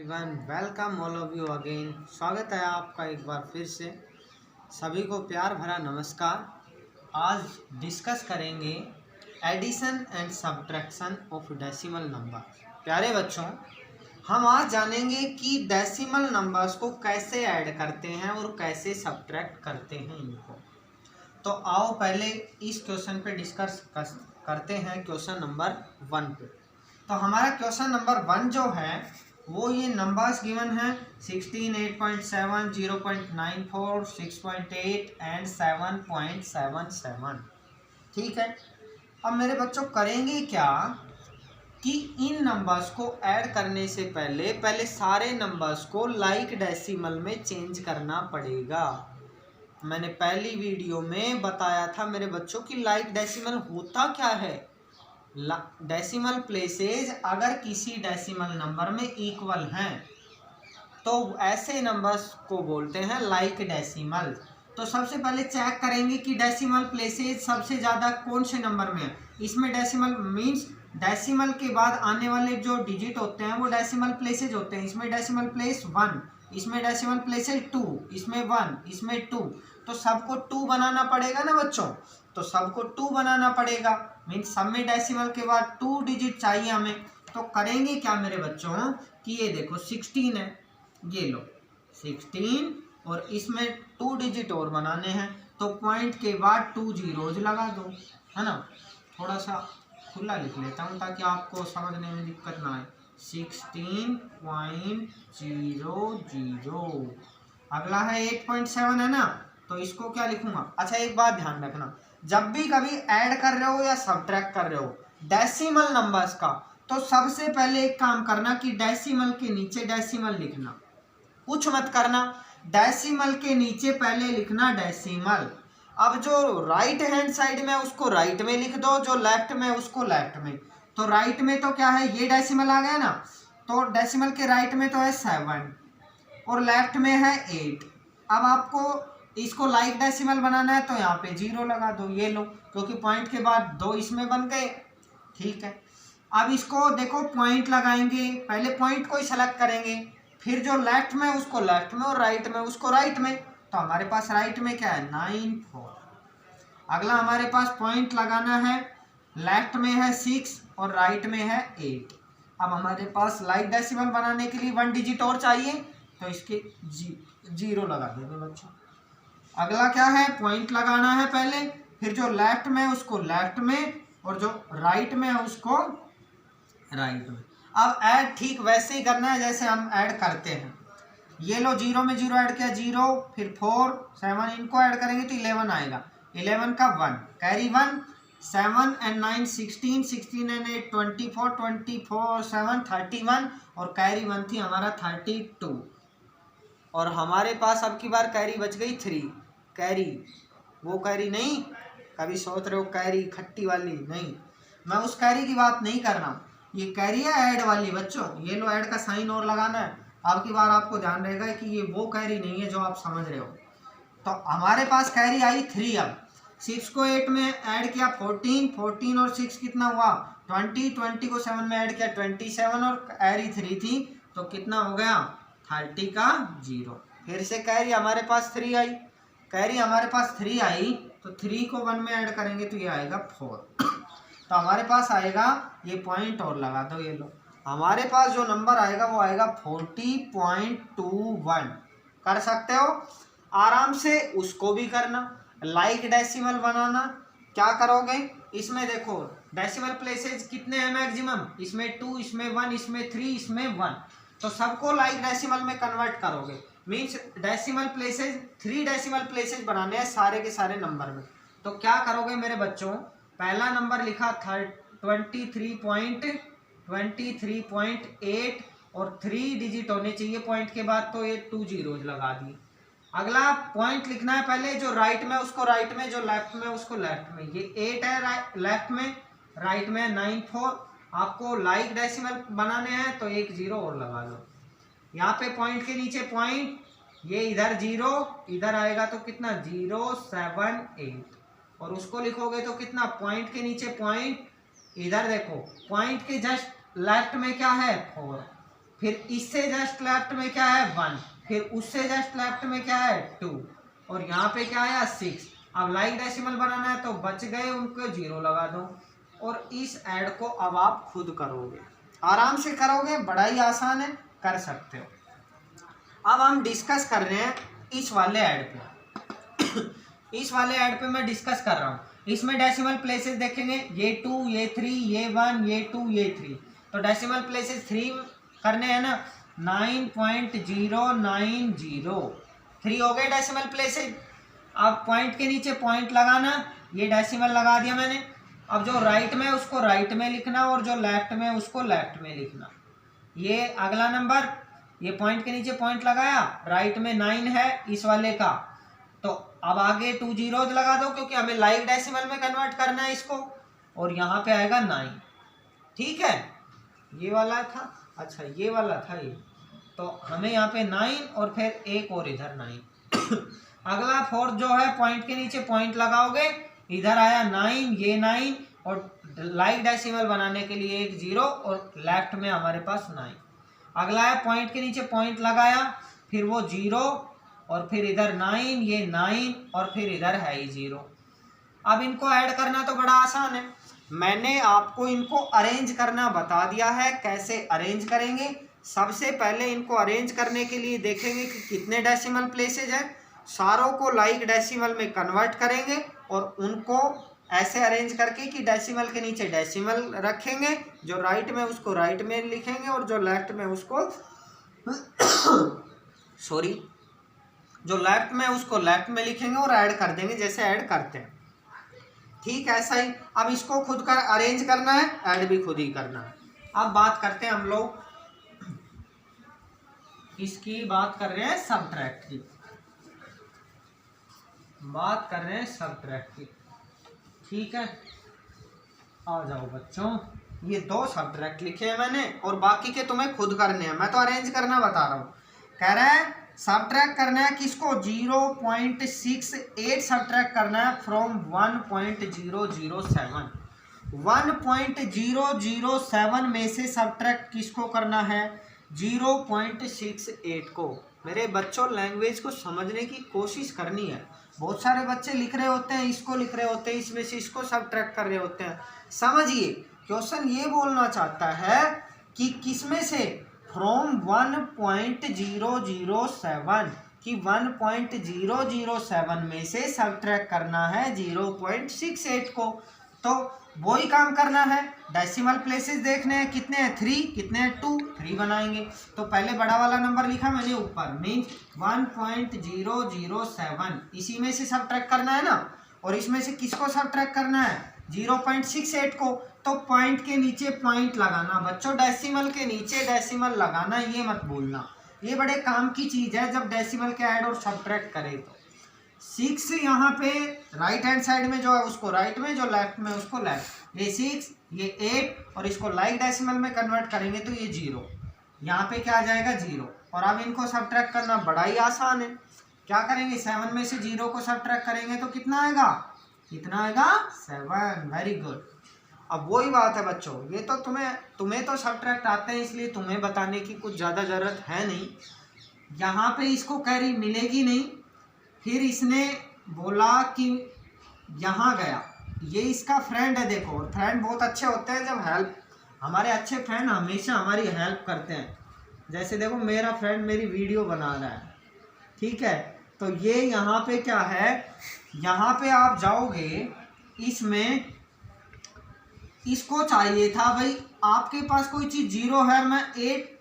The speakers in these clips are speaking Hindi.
Everyone, welcome all of you again. स्वागत है आपका एक बार फिर से। सभी को प्यार भरा नमस्कार। आज डिस्कस करेंगे addition and subtraction of decimal number. प्यारे बच्चों, हम आज जानेंगे कि डेसिमल नंबर्स को कैसे ऐड करते हैं और कैसे सब्ट्रैक्ट करते हैं इनको। तो आओ पहले इस क्वेश्चन पे डिस्कस करते हैं, क्वेश्चन नंबर 1 पे। तो हमारा क्वेश्चन नंबर 1 जो है वो ये नंबर्स गिवन है 16, 8.7, 0.94, 6.8 एंड 7.77। ठीक है। अब मेरे बच्चों करेंगे क्या कि इन नंबर्स को ऐड करने से पहले सारे नंबर्स को लाइक डेसिमल में चेंज करना पड़ेगा। मैंने पहली वीडियो में बताया था मेरे बच्चों की लाइक डेसिमल होता क्या है। डेसिमल प्लेसेज अगर किसी डेसिमल नंबर में इक्वल हैं तो ऐसे नंबर्स को बोलते हैं लाइक डेसिमल। तो सबसे पहले चेक करेंगे कि डेसिमल प्लेसेज सबसे ज़्यादा कौन से नंबर में है। इसमें डेसिमल मीन्स डेसिमल के बाद आने वाले जो डिजिट होते हैं वो डेसिमल प्लेसेज होते हैं। इसमें डेसिमल प्लेस 1, इसमें डेसिमल प्लेसेज 2, इसमें 1, इसमें 2। तो सबको 2 बनाना पड़ेगा ना बच्चों। तो सबको 2 बनाना पड़ेगा, मीन्स सब में डेसिमल के बाद 2 डिजिट चाहिए हमें। तो करेंगे क्या मेरे बच्चों कि ये देखो 16 है, ये लो 16 और इसमें 2 डिजिट और बनाने हैं। तो पॉइंट के बाद 2 जीरोज लगा दो, है ना। थोड़ा सा खुला लिख लेता हूँ ताकि आपको समझने में दिक्कत ना आए। 16.00। अगला है 8.7 है ना, तो इसको क्या लिखूंगा। अच्छा एक बात ध्यान रखना, जब भी कभी ऐड कर रहे हो या सब्ट्रैक्ट कर रहे हो डेसिमल नंबर्स का, तो सबसे पहले एक काम करना कि डेसिमल के नीचे डेसिमल लिखना। कुछ मत करना, डेसिमल के नीचे पहले लिखना डेसिमल। अब जो राइट हैंड साइड में उसको राइट में लिख दो, जो लेफ्ट में उसको लेफ्ट में। तो राइट में तो क्या है, ये डेसिमल आ गया ना, तो डेसिमल के राइट में तो है 7 और लेफ्ट में है 8। अब आपको इसको लाइक डेसिमल बनाना है तो यहाँ पे 0 लगा दो, ये लो, क्योंकि पॉइंट के बाद 2 इसमें बन गए। ठीक है। अब इसको देखो पॉइंट लगाएंगे, पहले पॉइंट को ही सेलेक्ट करेंगे, फिर जो लेफ्ट में उसको लेफ्ट में और राइट में उसको राइट में। तो हमारे पास राइट में क्या है 9, 4। अगला हमारे पास पॉइंट लगाना है, लेफ्ट में है 6 और राइट में है 8। अब हमारे पास लाइक डेसिमल बनाने के लिए 1 डिजिट और चाहिए, तो इसके 0 लगा देंगे बच्चों। अगला क्या है, पॉइंट लगाना है पहले, फिर जो लेफ्ट में है उसको लेफ्ट में और जो राइट में है उसको राइट में। अब ऐड ठीक वैसे ही करना है जैसे हम ऐड करते हैं। ये लो 0 में 0 ऐड किया 0, फिर 4, 7 इनको ऐड करेंगे तो 11 आएगा। 11 का 1 कैरी 1, 7 एंड 9 16, 16 एंड 8 24, 24 7 31 और कैरी 1 थी हमारा 32। और हमारे पास अब की बार कैरी बच गई 3। कैरी वो कैरी नहीं, कभी सोच रहे हो कैरी खट्टी वाली नहीं, मैं उस कैरी की बात नहीं कर रहा हूँ। ये कैरी है ऐड वाली बच्चों, ये लो ऐड का साइन और लगाना है। अब की बार आपको ध्यान रहेगा कि ये वो कैरी नहीं है जो आप समझ रहे हो। तो हमारे पास कैरी आई 3। अब 6 को 8 में ऐड किया 14, 14 और 6 कितना हुआ 20, 20 को 7 में ऐड किया 27 और कैरी 3 थी तो कितना हो गया 30 का 0। फिर से कैरी हमारे पास 3 आई, कैरी हमारे पास 3 आई तो 3 को 1 में ऐड करेंगे तो ये आएगा 4। तो हमारे पास आएगा, ये पॉइंट और लगा दो, ये लो हमारे पास जो नंबर आएगा वो आएगा 40.21। कर सकते हो आराम से, उसको भी करना। लाइक डेसिमल बनाना क्या करोगे, इसमें देखो डेसिमल प्लेसेज कितने हैं मैक्सिमम, इसमें 2, इसमें 1, इसमें 3, इसमें 1। तो सबको लाइक डेसिमल में कन्वर्ट करोगे, means decimal places 3 decimal places बनाने हैं सारे के सारे नंबर में। तो क्या करोगे मेरे बच्चों, पहला नंबर लिखा 23.8 और 3 डिजिट होने चाहिए पॉइंट के बाद, तो ये 2 जीरोज लगा दिए। अगला पॉइंट लिखना है पहले, जो राइट में उसको राइट में, जो लेफ्ट में उसको लेफ्ट में। ये 8 है लेफ्ट में, राइट में 9, 4। आपको लाइक डेसिमल बनाने हैं तो एक 0 और लगा लो। यहाँ पे पॉइंट के नीचे पॉइंट, ये इधर 0, इधर आएगा तो कितना 0, 7, 8 और उसको लिखोगे तो कितना, पॉइंट के नीचे पॉइंट, इधर देखो पॉइंट के जस्ट लेफ्ट में क्या है 4। फिर इससे जस्ट लेफ्ट में क्या है 1, फिर उससे जस्ट लेफ्ट में क्या है 2, और यहाँ पे क्या आया 6। अब लाइक डेसिमल बनाना है तो बच गए, उनको 0 लगा दो। और इस ऐड को अब आप खुद करोगे, आराम से करोगे, बड़ा ही आसान है, कर सकते हो। अब हम डिस्कस कर रहे हैं इस वाले ऐड पे इस वाले ऐड पे मैं डिस्कस कर रहा हूँ। इसमें डेसिमल प्लेसेस देखेंगे, ये 2, ये 3, ये 1, ये 2, ये 3। तो डेसिमल प्लेसेस 3 करने हैं ना, 9.090 3 हो गए डेसिमल प्लेसेस। अब पॉइंट के नीचे पॉइंट लगाना, ये डेसिमल लगा दिया मैंने। अब जो राइट में उसको राइट में लिखना और जो लेफ्ट में उसको लेफ्ट में लिखना। ये अगला नंबर, ये पॉइंट के नीचे पॉइंट लगाया, राइट में 9 है इस वाले का, तो अब आगे 2 zeros लगा दो क्योंकि हमें लाइक डेसिमल में कन्वर्ट करना है इसको, और यहाँ पे आएगा 9। ठीक है, ये वाला था, अच्छा ये वाला था ये, तो हमें यहाँ पे 9 और फिर एक और इधर 9 अगला 4 जो है पॉइंट के नीचे पॉइंट लगाओगे, इधर आया 9, ये 9, और लाइक डेसिमल बनाने के लिए एक 0 और लेफ्ट में हमारे पास 9। अगला है पॉइंट के नीचे पॉइंट लगाया, फिर वो 0 और फिर इधर 9, ये 9 और फिर इधर है ही 0। अब इनको ऐड करना तो बड़ा आसान है, मैंने आपको इनको अरेंज करना बता दिया है। कैसे अरेंज करेंगे, सबसे पहले इनको अरेंज करने के लिए देखेंगे कि कितने डेसिमल प्लेसेज हैं, सारों को लाइक डेसिमल में कन्वर्ट करेंगे और उनको ऐसे अरेंज करके कि डेसिमल के नीचे डेसिमल रखेंगे, जो राइट में उसको राइट में लिखेंगे और जो लेफ्ट में उसको सॉरी जो लेफ्ट में उसको लेफ्ट में लिखेंगे और ऐड कर देंगे जैसे ऐड करते हैं। ठीक है, ऐसा ही। अब इसको खुद कर अरेंज करना है, ऐड भी खुद ही करना है। अब बात करते हैं हम लोग, इसकी बात कर रहे हैं सबट्रैक्ट की, बात कर रहे हैं सबट्रैक्ट की। ठीक है, आ जाओ बच्चों, ये 2 सबट्रैक्ट लिखे हैं मैंने और बाकी के तुम्हें खुद करने हैं, मैं तो अरेंज करना बता रहा हूँ। कह रहा है सबट्रैक्ट करना है किसको, 0.68 सबट्रैक्ट करना है फ्रॉम 1.007। 1.007 में से सबट्रैक्ट किसको करना है, 0.68 को। मेरे बच्चों, लैंग्वेज को समझने की कोशिश करनी है। बहुत सारे बच्चे लिख रहे होते हैं, इसको लिख रहे होते हैं, इसमें से इसको सबट्रैक्ट कर रहे होते हैं। समझिए, क्वेश्चन ये बोलना चाहता है कि किसमें से, फ्रॉम 1.007, कि 1.007 में से सबट्रैक्ट करना है 0.68 को। तो वो ही काम करना है, डेसिमल प्लेसेस देखने हैं, कितने हैं 3, कितने हैं 2, 3 बनाएंगे। तो पहले बड़ा वाला नंबर लिखा मैंने ऊपर, मीन्स 1.007, इसी में से सबट्रैक्ट करना है ना, और इसमें से किसको सबट्रैक्ट करना है, 0.68 को। तो पॉइंट के नीचे पॉइंट लगाना बच्चों, डेसिमल के नीचे डेसिमल लगाना, ये मत भूलना, ये बड़े काम की चीज़ है जब डेसिमल के ऐड और सबट्रैक्ट करें। तो 6 यहाँ पे राइट हैंड साइड में जो है उसको राइट में, जो लेफ्ट में उसको लेफ्ट, ये 6, ये 8, और इसको लाइक डेसिमल में कन्वर्ट करेंगे तो ये 0, यहाँ पे क्या आ जाएगा 0। और अब इनको सबट्रैक्ट करना बड़ा ही आसान है। क्या करेंगे, 7 में से 0 को सबट्रैक्ट करेंगे तो कितना आएगा, कितना आएगा 7। Very good. अब वही बात है बच्चों, ये तो तुम्हें तो सबट्रैक्ट आते हैं इसलिए तुम्हें बताने की कुछ ज़्यादा ज़रूरत है नहीं। यहाँ पे इसको कैरी मिलेगी नहीं, फिर इसने बोला कि यहाँ गया, ये इसका फ्रेंड है। देखो, फ्रेंड बहुत अच्छे होते हैं जब हेल्प, हमारे अच्छे फ्रेंड हमेशा हमारी हेल्प करते हैं। जैसे देखो, मेरा फ्रेंड मेरी वीडियो बना रहा है, ठीक है, तो ये यहाँ पे क्या है, यहाँ पे आप जाओगे, इसमें इसको चाहिए था भाई, आपके पास कोई चीज़ 0 है, मैं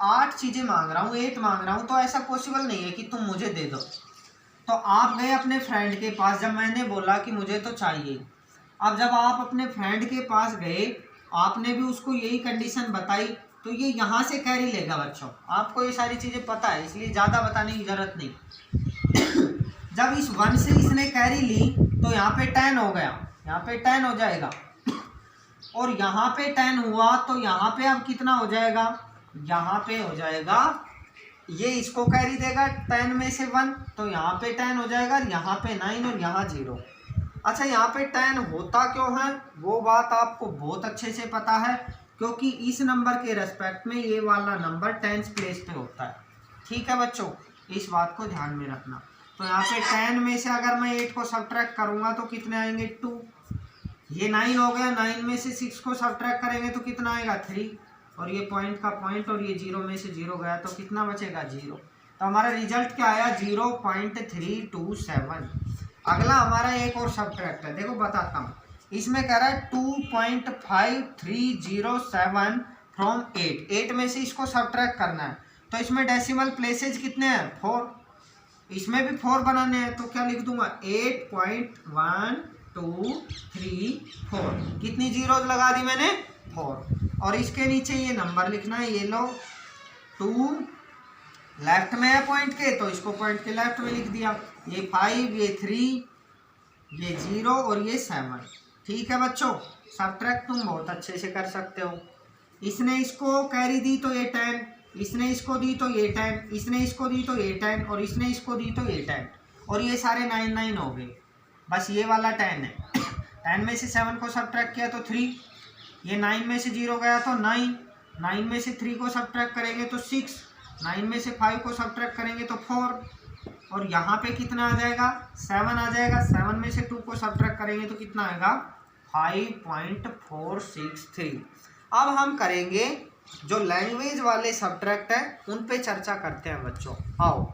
8 चीज़ें मांग रहा हूँ, 8 मांग रहा हूँ, तो ऐसा पॉसिबल नहीं है कि तुम मुझे दे दो। तो आप गए अपने फ्रेंड के पास, जब मैंने बोला कि मुझे तो चाहिए। अब जब आप अपने फ्रेंड के पास गए, आपने भी उसको यही कंडीशन बताई, तो ये यहाँ से कैरी लेगा बच्चों। आपको ये सारी चीज़ें पता है इसलिए ज़्यादा बताने की ज़रूरत नहीं। जब इस 1 से इसने कैरी ली तो यहाँ पे 10 हो गया, यहाँ पे 10 हो जाएगा, और यहाँ पे 10 हुआ तो यहाँ पे अब कितना हो जाएगा, यहाँ पे हो जाएगा, ये इसको कैरी देगा 10 में से 1, तो यहाँ पे 10 हो जाएगा, यहाँ पे 9 और यहाँ 0। अच्छा, यहाँ पे 10 होता क्यों है वो बात आपको बहुत अच्छे से पता है, क्योंकि इस नंबर के रेस्पेक्ट में ये वाला नंबर टेंस प्लेस पे होता है। ठीक है बच्चों, इस बात को ध्यान में रखना। तो यहाँ पे 10 में से अगर मैं 8 को सब्ट्रैक्ट करूँगा तो कितने आएंगे 2। ये 9 हो गया, 9 में से 6 को सब्ट्रैक्ट करेंगे तो कितना आएगा 3, और ये पॉइंट का पॉइंट, और ये 0 में से 0 गया तो कितना बचेगा 0। तो हमारा रिजल्ट क्या आया 0.327। अगला हमारा एक और सब्ट्रैक्ट है, देखो बताता हूँ। इसमें कह रहा है 2.5307 फ्रॉम 8 में से इसको सब्ट्रैक्ट करना है। तो इसमें डेसिमल प्लेसेज कितने हैं 4, इसमें भी 4 बनाने हैं। तो क्या लिख दूंगा 8.1234। कितनी जीरो लगा दी मैंने 4, और इसके नीचे ये नंबर लिखना है। ये लो 2 लेफ्ट में है पॉइंट के, तो इसको पॉइंट के लेफ्ट में लिख दिया। ये 5, ये 3, ये 0 और ये 7। ठीक है बच्चों, सब्ट्रैक्ट तुम बहुत अच्छे से कर सकते हो। इसने इसको कैरी दी तो ये 10, इसने इसको दी तो ये 10, इसने इसको दी तो ये 10, और इसने इसको दी तो ये 10, और ये सारे 9 9 हो गए। बस ये वाला 10 है। 10 में से 7 को सब्ट्रैक्ट किया तो 3, ये 9 में से 0 गया तो 9, 9 में से 3 को सब्ट्रैक्ट करेंगे तो 6, 9 में से 5 को सब्ट्रैक्ट करेंगे तो 4, और यहाँ पे कितना आ जाएगा 7 आ जाएगा। 7 में से 2 को सब्ट्रैक्ट करेंगे तो कितना आएगा 5.463। अब हम करेंगे जो लैंग्वेज वाले सब्ट्रैक्ट है उन पे चर्चा करते हैं बच्चों। आओ,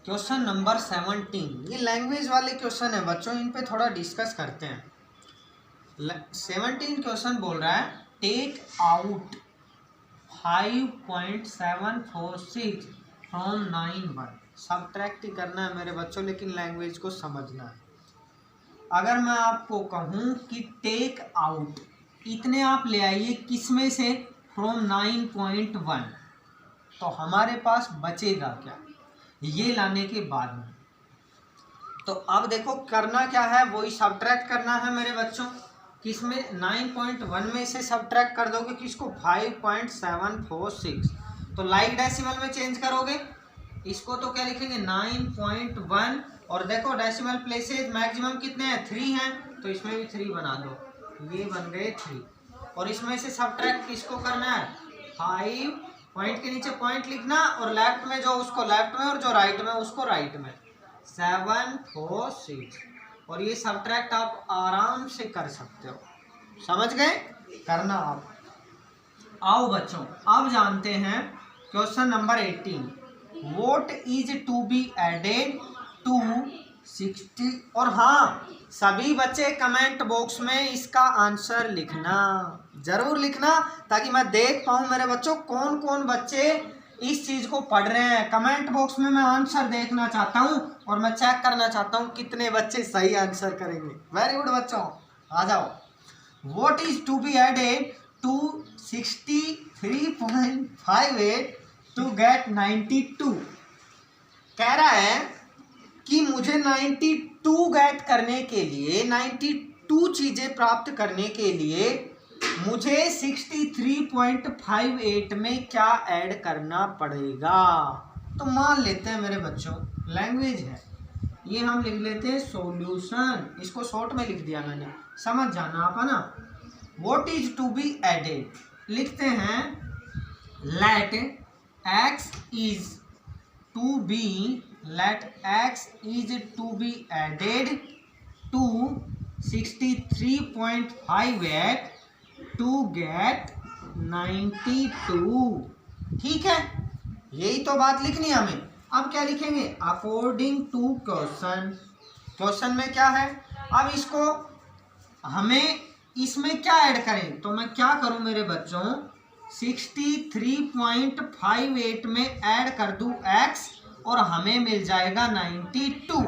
क्वेश्चन नंबर 17, ये लैंग्वेज वाले क्वेश्चन है बच्चों, इन पे थोड़ा डिस्कस करते हैं। 17 क्वेश्चन बोल रहा है टेक आउट 5.746 फ्रॉम 9 1। सब्ट्रैक्ट ही करना है मेरे बच्चों, लेकिन लैंग्वेज को समझना है। अगर मैं आपको कहूँ कि टेक आउट, इतने आप ले आइए किस में से फ्रॉम 9.1, तो हमारे पास बचेगा क्या ये लाने के बाद में। तो अब देखो करना क्या है, वही सब्ट्रैक्ट करना है मेरे बच्चों। किसमें 9.1 में से सब्ट्रैक्ट कर दोगे किसको 5.746, तो लाइक डेसिमल में चेंज करोगे इसको तो क्या लिखेंगे 9.1, और देखो डेसिमल प्लेसेज मैक्सिमम कितने हैं 3 हैं, तो इसमें भी 3 बना दो, ये बन गए 3। और इसमें से सब्ट्रैक्ट किसको करना है 5, पॉइंट के नीचे पॉइंट लिखना, और लेफ्ट में जो उसको लेफ्ट में, और जो राइट में उसको राइट में, 746। और ये सब्ट्रैक्ट आप आराम से कर सकते हो, समझ गए करना आप। आओ बच्चों, अब जानते हैं question number 18, what is to be added to 60। और हाँ, सभी बच्चे कमेंट बॉक्स में इसका आंसर लिखना, जरूर लिखना, ताकि मैं देख पाऊँ मेरे बच्चों कौन कौन बच्चे इस चीज़ को पढ़ रहे हैं। कमेंट बॉक्स में मैं आंसर देखना चाहता हूँ, और मैं चेक करना चाहता हूँ कितने बच्चे सही आंसर करेंगे। वेरी गुड बच्चों, आ जाओ। What is to be added to 63.58 to get 92। कह रहा है कि मुझे 92 गेट करने के लिए, 92 चीज़ें प्राप्त करने के लिए मुझे 63.58 में क्या ऐड करना पड़ेगा। तो मान लेते हैं मेरे बच्चों लैंग्वेज है, ये हम लिख लेते हैं सॉल्यूशन, इसको शॉर्ट में लिख दिया मैंने, समझ जाना आप है ना। What is to be added लिखते हैं, let X is to be, let X is to be added to 63.58 to get 92। ठीक है, यही तो बात लिखनी है हमें। अब क्या लिखेंगे अकॉर्डिंग टू क्वेश्चन। क्वेश्चन में क्या है, अब इसको हमें इसमें क्या ऐड करें, तो मैं क्या करूं मेरे बच्चों 63.58 में ऐड कर दूं x, और हमें मिल जाएगा 92।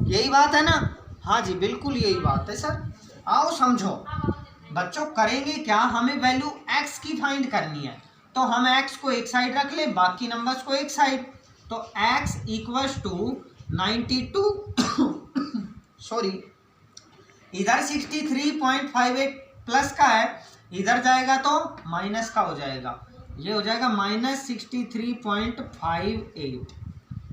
यही बात है ना। हाँ जी बिल्कुल यही बात है सर। आओ समझो बच्चों, करेंगे क्या, हमें वैल्यू x की फाइंड करनी है, तो हम x को एक साइड रख ले, बाकी नंबर्स को एक साइड। तो x इक्वल्स टू 92 सॉरी, इधर 63.58 प्लस का है, इधर जाएगा तो माइनस का हो जाएगा, ये हो जाएगा -63.58।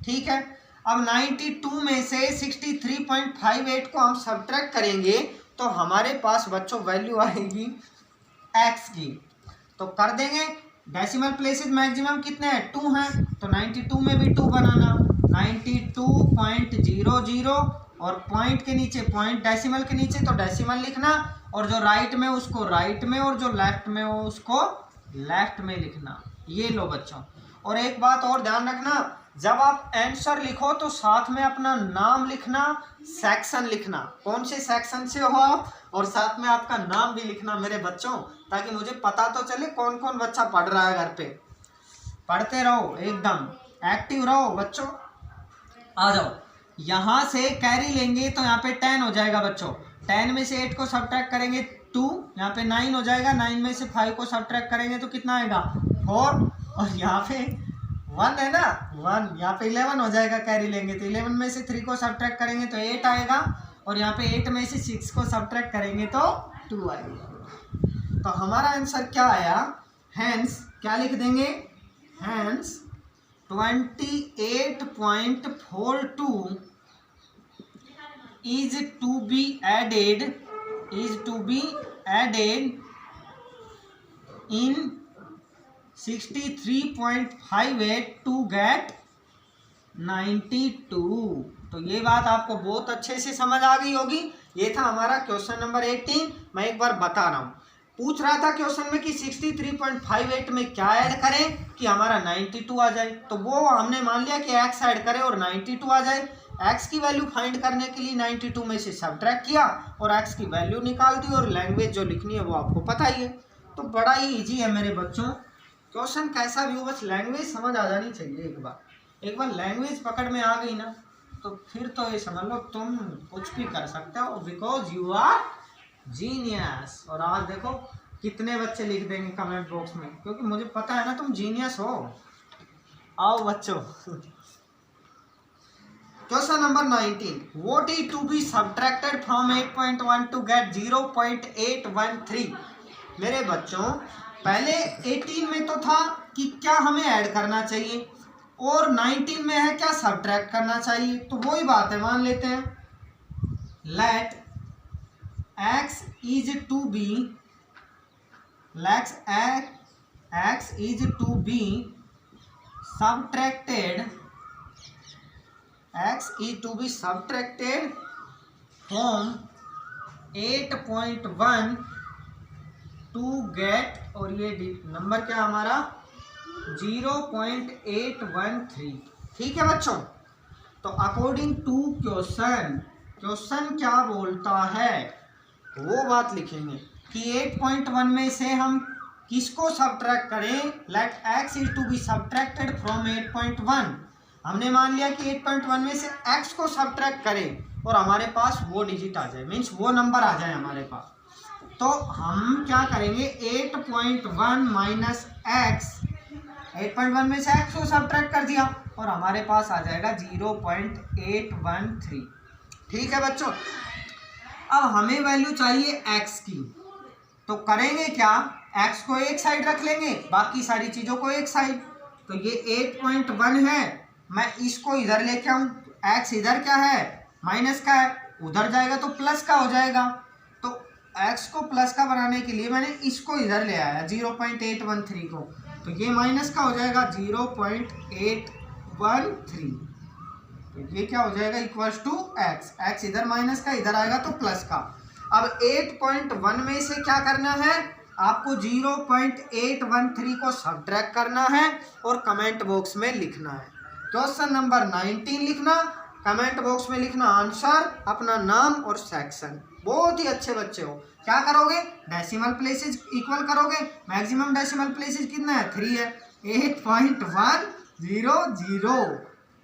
ठीक है, अब 92 में से 63.58 को हम सब्ट्रैक्ट करेंगे तो हमारे पास बच्चों वैल्यू आएगी एक्स की। तो कर देंगे। डेसिमल प्लेसेस मैक्सिमम कितने हैं, 2 हैं, तो 92 में भी 2 बनाना, 92.00 और पॉइंट के नीचे पॉइंट, डेसिमल के नीचे तो डेसिमल लिखना, और जो राइट में उसको राइट में, और जो लेफ्ट में हो उसको लेफ्ट में लिखना। ये लो बच्चों। और एक बात और ध्यान रखना, जब आप आंसर लिखो तो साथ में अपना नाम लिखना, सेक्शन लिखना, कौन से सेक्शन से हो आप, और साथ में आपका नाम भी लिखना मेरे बच्चों, ताकि मुझे पता तो चले कौन कौन बच्चा पढ़ रहा है घर पे। पढ़ते रहो, एकदम एक्टिव रहो बच्चों। आ जाओ, यहाँ से कैरी लेंगे तो यहाँ पे 10 हो जाएगा बच्चों। 10 में से 8 को सब्ट्रैक्ट करेंगे 2, यहाँ पे 9 हो जाएगा। 9 में से 5 को सब्ट्रैक्ट करेंगे तो कितना आएगा 4, और यहाँ पे 1 है ना 1, यहाँ पे 11 हो जाएगा। कैरी लेंगे तो 11 में से 3 को सब्ट्रैक्ट करेंगे तो 8 आएगा, और यहाँ पे 8 में से 6 को सब्ट्रैक्ट करेंगे तो 2 आएगा। तो हमारा आंसर क्या आया, हैंस क्या लिख देंगे, hence 28.42 is to be added in 63.58 to get 92। तो ये बात आपको बहुत अच्छे से समझ आ गई होगी। ये था हमारा क्वेश्चन नंबर 18। मैं एक बार बता रहा हूँ, पूछ रहा था क्वेश्चन में कि 63.58 में क्या ऐड करें कि हमारा 92 आ जाए। तो वो हमने मान लिया कि x ऐड करें और 92 आ जाए। x की वैल्यू फाइंड करने के लिए 92 में से सब्ट्रैक्ट किया और x की वैल्यू निकाल दी, और लैंग्वेज जो लिखनी है वो आपको पता ही है। तो बड़ा ही ईजी है मेरे बच्चों, क्वेश्चन कैसा भी हो बस लैंग्वेज समझ आ जानी चाहिए। एक बार लैंग्वेज पकड़ में आ गई ना तो फिर तो ये समझ लो तुम कुछ भी कर सकते हो, बिकॉज यू आर जीनियस। और आज देखो कितने बच्चे लिख देंगे कमेंट बॉक्स में, क्योंकि मुझे पता है ना तुम जीनियस हो। आओ बच्चों, question number 19, what is to be subtracted from 8.1 to get 0.813। मेरे बच्चों पहले 18 में तो था कि क्या हमें ऐड करना चाहिए, और 19 में है क्या सब्ट्रैक्ट करना चाहिए। तो वही बात है, मान लेते हैं late x is to be subtracted from 8.1 to get, और ये नंबर क्या हमारा 0.813। ठीक है बच्चों। तो अकॉर्डिंग टू क्वेश्चन क्या बोलता है वो बात लिखेंगे कि 8.1 में से हम किसको सब्ट्रैक्ट करें। Let x is to be subtracted from 8.1। हमने मान लिया कि 8.1 में से x को सब्ट्रैक्ट करें और हमारे पास वो डिजिट आ जाए, मीन्स वो नंबर आ जाए हमारे पास। तो हम क्या करेंगे 8.1 माइनस x, 8.1 में से x को सब्ट्रैक्ट कर दिया और हमारे पास आ जाएगा 0.813। ठीक है बच्चों। अब हमें वैल्यू चाहिए x की, तो करेंगे क्या, x को एक साइड रख लेंगे, बाकी सारी चीज़ों को एक साइड। तो ये 8.1 है, मैं इसको इधर लेके आऊँ, x इधर क्या है माइनस का है, उधर जाएगा तो प्लस का हो जाएगा। तो x को प्लस का बनाने के लिए मैंने इसको इधर ले आया 0.813 को, तो ये माइनस का हो जाएगा 0.813। तो ये क्या हो जाएगा इक्वल्स टू x इधर माइनस का, इधर आएगा तो प्लस का। अब 8.1 में से क्या करना है आपको 0.813 को सब्ट्रैक्ट करना है और कमेंट बॉक्स में लिखना है। क्वेश्चन नंबर 19 लिखना, कमेंट बॉक्स में लिखना आंसर, अपना नाम और सेक्शन। बहुत ही अच्छे बच्चे हो। क्या करोगे, डेसिमल प्लेसेस इक्वल करोगे, मैक्सिमम डेसिमल प्लेसेस कितना है 3 है, 8.100।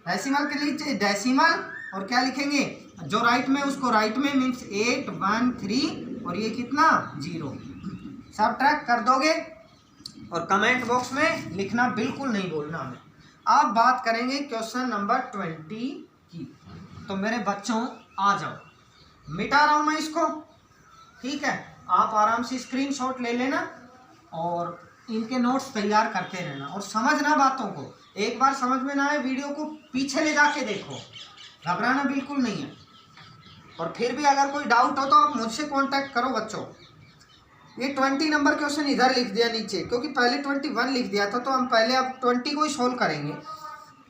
डेसिमल के लिए डेसिमल और क्या लिखेंगे जो राइट में उसको राइट में, मीन्स 813 और ये कितना 0। सब्ट्रैक्ट कर दोगे और कमेंट बॉक्स में लिखना, बिल्कुल नहीं बोलना हमें। अब बात करेंगे क्वेश्चन नंबर 20 की। तो मेरे बच्चों आ जाओ, मिटा रहा हूँ मैं इसको, ठीक है। आप आराम से स्क्रीनशॉट ले लेना और इनके नोट्स तैयार करते रहना और समझना बातों को। एक बार समझ में ना आए वीडियो को पीछे ले जाके देखो, घबराना बिल्कुल नहीं है। और फिर भी अगर कोई डाउट हो तो आप मुझसे कांटेक्ट करो बच्चों। ये 20 नंबर क्वेश्चन इधर लिख दिया नीचे, क्योंकि पहले 21 लिख दिया था, तो हम पहले अब 20 को ही सोल्व करेंगे।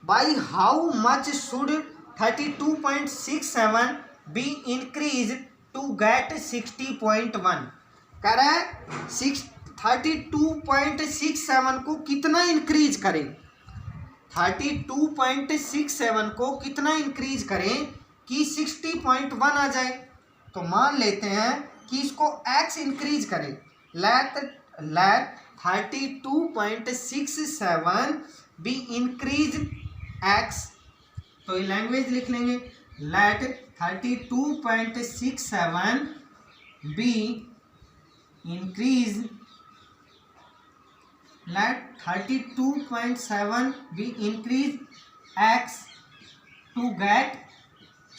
By how much should 32.67 be increase to get 60.1। कह रहा है 32.67 को कितना इंक्रीज करें, 32.67 को कितना इंक्रीज करें कि 60.1 आ जाए। तो मान लेते हैं कि इसको x इंक्रीज करें, लेट 32.67 बी इंक्रीज x। तो ये लैंग्वेज लिख लेंगे, let 32.67 be increase, let 32.7 be increase x to get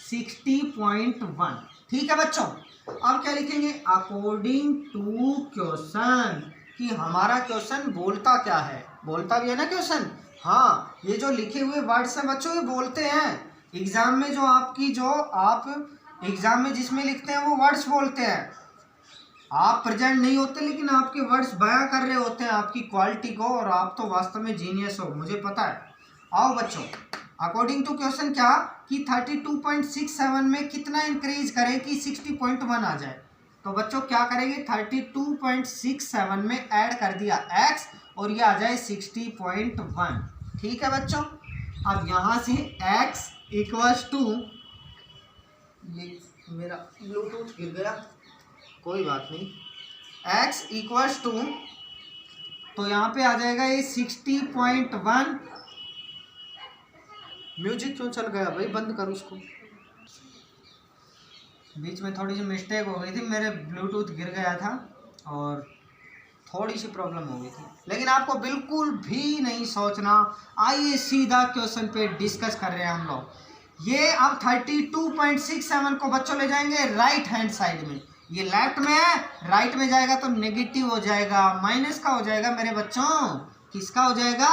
60.1। ठीक है बच्चों, अब क्या लिखेंगे, अकॉर्डिंग टू क्वेश्चन, कि हमारा क्वेश्चन बोलता क्या है, बोलता भी है ना क्वेश्चन। हाँ, ये जो लिखे हुए वर्ड्स हैं बच्चों, ये बोलते हैं एग्जाम में, जो आप एग्जाम में जिसमें लिखते हैं वो वर्ड्स बोलते हैं। आप प्रेजेंट नहीं होते, लेकिन आपके वर्ड्स बयां कर रहे होते हैं आपकी क्वालिटी को, और आप तो वास्तव में जीनियस हो, मुझे पता है। आओ बच्चों, अकॉर्डिंग टू क्वेश्चन क्या, कि 32.67 में कितना इंक्रीज करें कि 60.1 आ जाए। तो बच्चों क्या करेंगे, 32.67 में ऐड कर दिया x और ये आ जाए 60.1। ठीक है बच्चों, अब यहाँ से x इक्वल्स टू, ये मेरा ब्लूटूथ गिर गया, कोई बात नहीं, x इक्वल्स टू, तो यहाँ पे आ जाएगा ये 60.1। म्यूजिक क्यों चल गया भाई, बंद करो इसको। बीच में थोड़ी सी मिस्टेक हो गई थी, मेरे ब्लूटूथ गिर गया था और थोड़ी सी प्रॉब्लम हो गई थी, लेकिन आपको बिल्कुल भी नहीं सोचना। आइए सीधा क्वेश्चन पे डिस्कस कर रहे हैं हम लोग। ये अब 32.67 को बच्चों ले जाएंगे राइट हैंड साइड में, ये लेफ्ट में है, राइट में जाएगा तो नेगेटिव हो जाएगा, माइनस का हो जाएगा मेरे बच्चों। किसका हो जाएगा,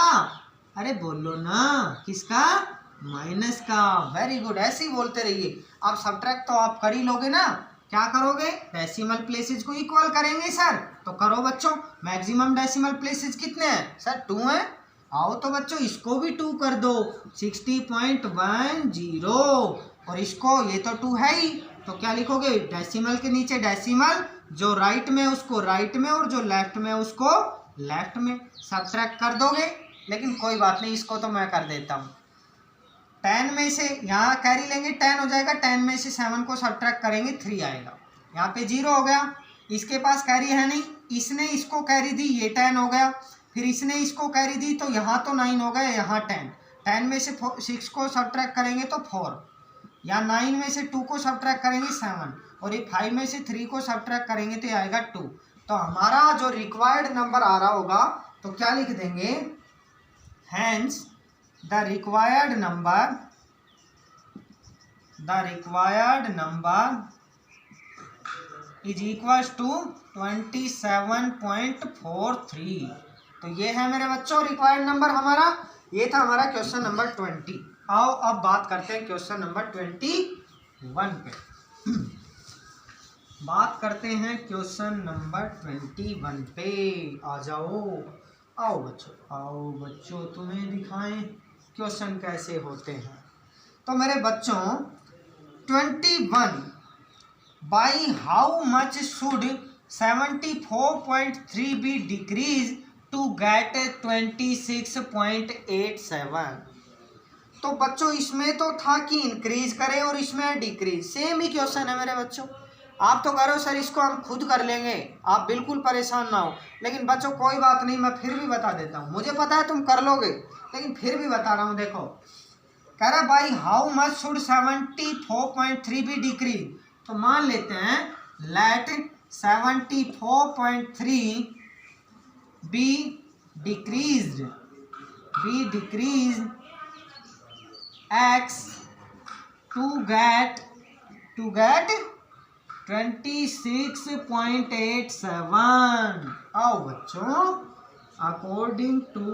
अरे बोलो ना, किसका, माइनस का। वेरी गुड, ऐसे ही बोलते रहिए। अब सब्ट्रैक्ट तो आप कर ही लोगे ना, क्या करोगे, डेसिमल प्लेसेस को इक्वल करेंगे सर, तो करो बच्चों। मैक्सिमम डेसिमल प्लेसेस कितने हैं सर, 2 हैं। आओ तो बच्चों इसको भी 2 कर दो, 60.10, और इसको, ये तो 2 है ही, तो क्या लिखोगे, डेसिमल के नीचे डेसिमल, जो राइट में उसको राइट में और जो लेफ्ट में उसको लेफ्ट में, सब्ट्रैक्ट कर दोगे। लेकिन कोई बात नहीं, इसको तो मैं कर देता हूँ। 10 में से यहाँ कैरी लेंगे, 10 हो जाएगा, 10 में से 7 को सब्ट्रैक्ट करेंगे 3 आएगा, यहाँ पे 0 हो गया। इसके पास कैरी है नहीं, इसने इसको कैरी दी, ये 10 हो गया, फिर इसने इसको कैरी दी, तो यहाँ तो 9 हो गया, यहाँ 10। 10 में से 6 को सब्ट्रैक्ट करेंगे तो 4, या 9 में से 2 को सब्ट्रैक्ट करेंगे 7, और ये 5 में से 3 को सब्ट्रैक्ट करेंगे तो ये आएगा 2। तो हमारा जो रिक्वायर्ड नंबर आ रहा होगा, तो क्या लिख देंगे, hence the required number is equal to 27.43। तो ये है मेरे बच्चों रिक्वायर्ड नंबर हमारा, ये था हमारा क्वेश्चन नंबर 20। आओ अब बात करते हैं क्वेश्चन नंबर 21 पे। बात करते हैं क्वेश्चन नंबर 21 पे। आ जाओ, आओ बच्चों तुम्हें दिखाएं क्वेश्चन कैसे होते हैं। तो मेरे बच्चों 21, by how much should 74.3 be decrease to get 26.87। तो बच्चों इसमें तो था कि इंक्रीज करें और इसमें है डिक्रीज, सेम ही क्वेश्चन है मेरे बच्चों। आप तो कह रहे हो सर इसको हम खुद कर लेंगे, आप बिल्कुल परेशान ना हो, लेकिन बच्चों कोई बात नहीं, मैं फिर भी बता देता हूँ। मुझे पता है तुम कर लोगे, लेकिन फिर भी बता रहा हूँ। देखो कह रहा by how much should 74.3 be decrease, तो मान लेते हैं let 74.3 be decreased x to get 26.87। आओ बच्चों, अकॉर्डिंग टू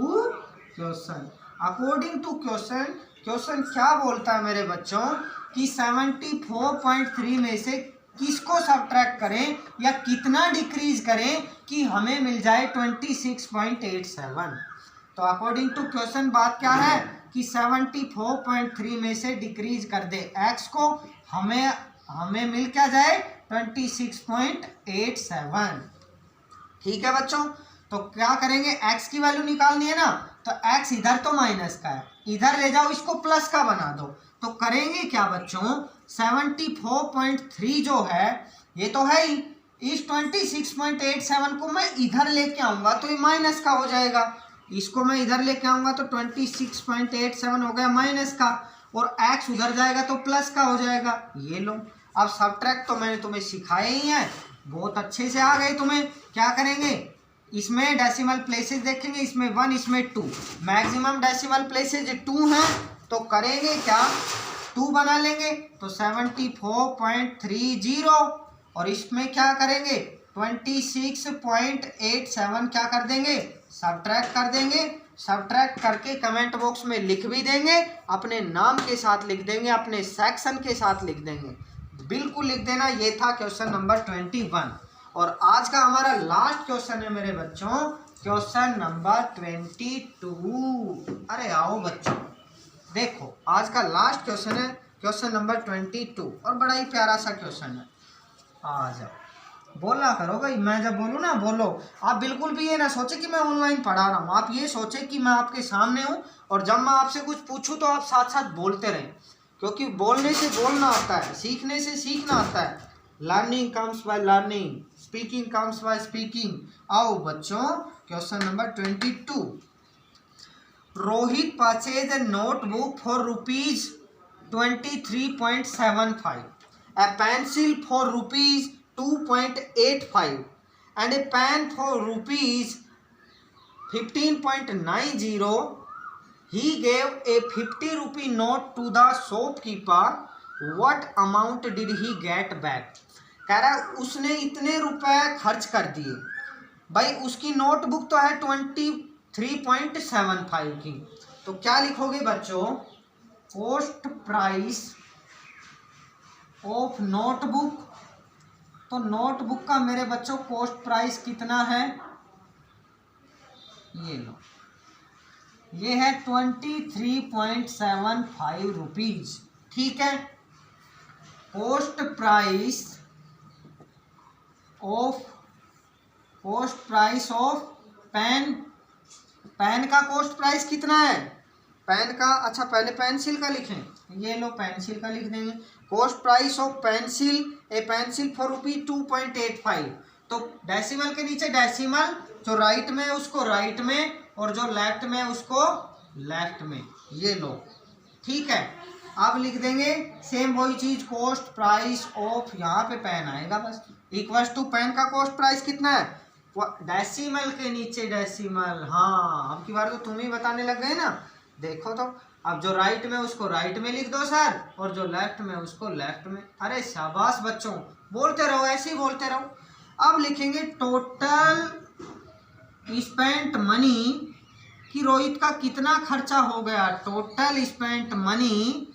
क्वेश्चन क्या बोलता है मेरे बच्चों, कि 74.3 में से किसको सब्ट्रैक्ट करें या कितना डिक्रीज करें कि हमें मिल जाए 26.87। तो अकॉर्डिंग टू क्वेश्चन बात क्या है कि 74.3 में से डिक्रीज कर दे x को, हमें मिल क्या जाए 26.87। ठीक है बच्चों, तो क्या करेंगे, x की वैल्यू निकालनी है ना, तो x इधर तो माइनस का है, इधर ले जाओ इसको प्लस का बना दो। तो करेंगे क्या बच्चों, 74.3 जो है ये तो है ही, इस 26.87 को मैं इधर लेके आऊंगा तो ये माइनस का हो जाएगा, इसको मैं इधर लेके आऊंगा तो 26.87 हो गया माइनस का, और x उधर जाएगा तो प्लस का हो जाएगा। ये लो, अब सब्ट्रैक्ट तो मैंने तुम्हें सिखाया ही है, बहुत अच्छे से आ गए तुम्हें। क्या करेंगे, इसमें डेसिमल प्लेसेस देखेंगे, इसमें 1 इसमें 2, मैक्सिमम डेसिमल प्लेसेस 2 हैं, तो करेंगे क्या 2 बना लेंगे तो 74.30, और इसमें क्या करेंगे 26.87 क्या कर देंगे सब्ट्रैक्ट कर देंगे। सब्ट्रैक्ट करके कमेंट बॉक्स में लिख भी देंगे, अपने नाम के साथ लिख देंगे, अपने सेक्शन के साथ लिख देंगे, बिल्कुल लिख देना। ये था क्वेश्चन नंबर 21, और आज का हमारा लास्ट क्वेश्चन है मेरे बच्चों, क्वेश्चन नंबर 22। अरे आओ बच्चों, देखो आज का लास्ट क्वेश्चन है क्वेश्चन नंबर 22, और बड़ा ही प्यारा सा क्वेश्चन है। आ जाओ, बोला करो भाई, मैं जब बोलूँ ना बोलो। आप बिल्कुल भी ये ना सोचे कि मैं ऑनलाइन पढ़ा रहा हूँ, आप ये सोचे कि मैं आपके सामने हूँ, और जब मैं आपसे कुछ पूछूँ तो आप साथ साथ बोलते रहें, क्योंकि बोलने से बोलना आता है, सीखने से सीखना आता है। Learning comes by learning, speaking comes by speaking. आओ बच्चों, question number 22। Rohit purchase a notebook for rupees 23.75, a pencil for rupees 2.85, and a pen for rupees 15.90. He gave a 50 rupee note to the shopkeeper. What amount did he get back? कह रहा है उसने इतने रुपए खर्च कर दिए, भाई उसकी नोटबुक तो है 23.75 की, तो क्या लिखोगे बच्चों, कॉस्ट प्राइस ऑफ नोटबुक। तो नोटबुक का मेरे बच्चों कॉस्ट प्राइस कितना है, ये लो, ये है 23.75 रुपीज। ठीक है, cost price of pen. Pen का कॉस्ट प्राइस कितना है, पेन का, अच्छा पहले पेंसिल का लिखें, ये लो पेंसिल का लिख देंगे। Cost price of pencil, A pencil for ₹2.85। तो डेसिमल के नीचे डेसिमल, जो राइट में है उसको राइट में, और जो लेफ्ट में है उसको लेफ्ट में, ये लो। ठीक है, अब लिख देंगे सेम वही चीज, कॉस्ट प्राइस ऑफ, यहाँ पे पेन आएगा बस, इक्वल्स टू पेन का कॉस्ट प्राइस कितना है, डेसिमल के नीचे डेसिमल। हाँ, अब की बार तो तुम ही बताने लग गए ना, देखो तो, अब जो राइट में उसको राइट में लिख दो सर, और जो लेफ्ट में उसको लेफ्ट में। अरे शाबाश बच्चों, बोलते रहो, ऐसे ही बोलते रहो। अब लिखेंगे टोटल स्पेंट मनी, कि रोहित का कितना खर्चा हो गया, total spent money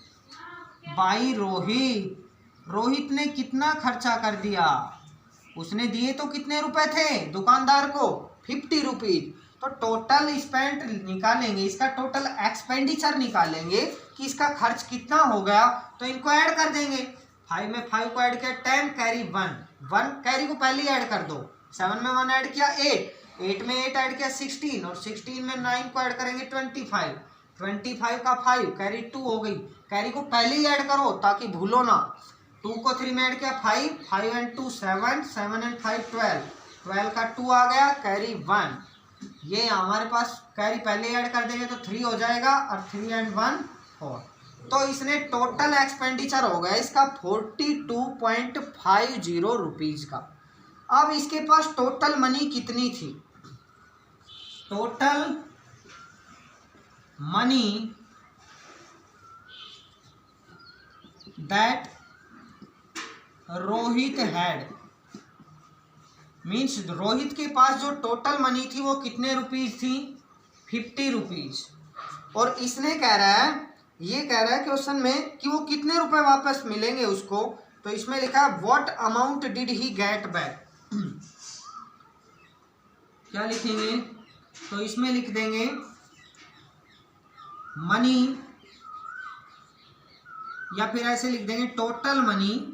by Rohit. Rohit ने कितना खर्चा कर दिया, उसने दिए तो कितने रुपए थे दुकानदार को, 50 रुपीज। तो टोटल स्पेंट निकालेंगे, इसका टोटल एक्सपेंडिचर निकालेंगे कि इसका खर्च कितना हो गया, तो इनको ऐड कर देंगे। 5 में 5 को ऐड किया 10, कैरी 1 कैरी को पहले ही ऐड कर दो, 7 में 1 ऐड किया 8 में 8 ऐड किया 16, और 16 में 9 को ऐड करेंगे 25 का 5 कैरी 2 हो गई, कैरी को पहले ही ऐड करो ताकि भूलो ना। 2 को 3 में ऐड किया 5 एंड 2 7 एंड 5 12 का 2 आ गया, कैरी 1। ये हमारे पास कैरी पहले ऐड कर देंगे तो 3 हो जाएगा, और 3 एंड 1 4। तो इसने टोटल एक्सपेंडिचर हो गया इसका 42.50 रुपीज का। अब इसके पास टोटल मनी कितनी थी, total money that Rohit had, means Rohit के पास जो टोटल मनी थी वो कितने रुपीज थी, 50 रुपीज। और इसने कह रहा है, ये कह रहा है क्वेश्चन में कि वो कितने रुपए वापस मिलेंगे उसको, तो इसमें लिखा है what amount did he get back. क्या लिखेंगे, तो इसमें लिख देंगे मनी, या फिर ऐसे लिख देंगे टोटल मनी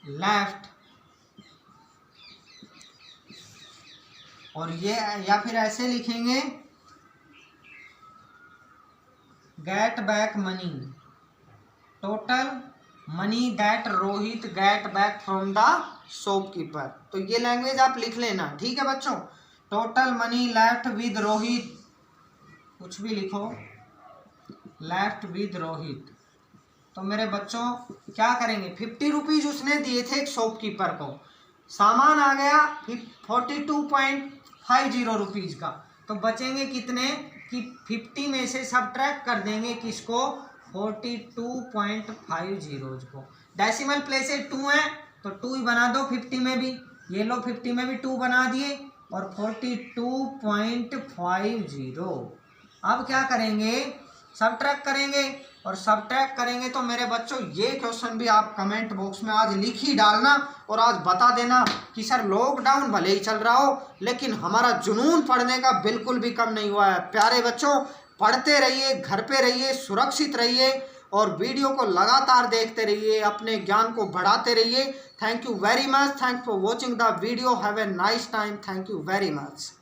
लेफ्ट, और ये या फिर ऐसे लिखेंगे get back money, total money that Rohit get back from the shopkeeper. तो ये लैंग्वेज आप लिख लेना, ठीक है बच्चों। Total money left with Rohit, कुछ भी लिखो, लेफ्ट विद रोहित। तो मेरे बच्चों क्या करेंगे, 50 रुपीज उसने दिए थे एक शॉपकीपर को, सामान आ गया 42.50 रुपीज का, तो बचेंगे कितने कि 50 में से सब्ट्रैक्ट कर देंगे किसको, 42.50 को। डेसिमल प्लेसेस 2 है तो 2 ही बना दो 50 में भी, ये लो 50 में भी 2 बना दिए, और 42.50। अब क्या करेंगे, सब्ट्रैक्ट करेंगे, और सब्ट्रैक्ट करेंगे तो मेरे बच्चों ये क्वेश्चन भी आप कमेंट बॉक्स में आज लिख ही डालना, और आज बता देना कि सर लॉकडाउन भले ही चल रहा हो लेकिन हमारा जुनून पढ़ने का बिल्कुल भी कम नहीं हुआ है। प्यारे बच्चों, पढ़ते रहिए, घर पे रहिए, सुरक्षित रहिए, और वीडियो को लगातार देखते रहिए, अपने ज्ञान को बढ़ाते रहिए। Thank you very much, thanks for watching the video, have a nice time, thank you very much.